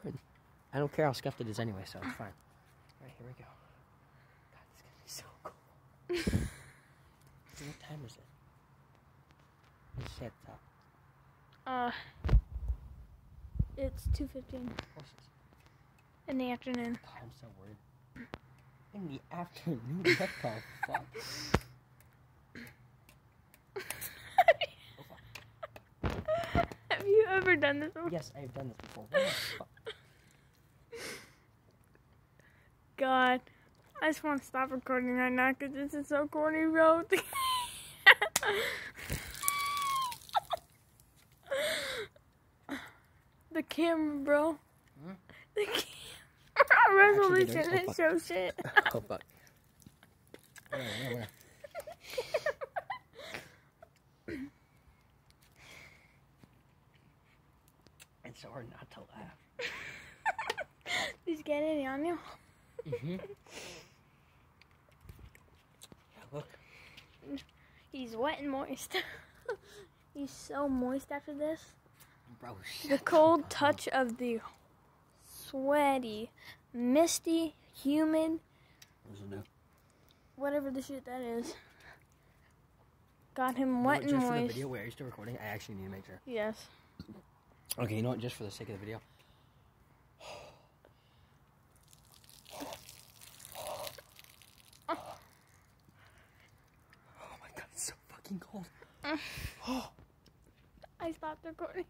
recording. I don't care how scuffed it is anyway, so it's fine. Alright, here we go. God, this is gonna be so cool. What time is it? Let's say at the top. It's 2:15 Horses. in the afternoon. God, I'm so worried. In the afternoon? What the fuck? Have you ever done this before? Yes, I've done this before. What the fuck? God, I just want to stop recording right now because this is so corny, bro. The camera, bro. Hmm? The camera resolution is so shit. Oh, fuck. Where? It's so hard not to laugh. Did you get any on you? Mm-hmm. Yeah, look. He's wet and moist. He's so moist after this. Bro, The cold touch of the sweaty, misty, humid, whatever the shit that is, got him wet and just for the moist. video, wait, are you still recording? I actually need to make sure. Yes. Okay, you know what? Just for the sake of the video. Oh my god, it's so fucking cold. I stopped recording.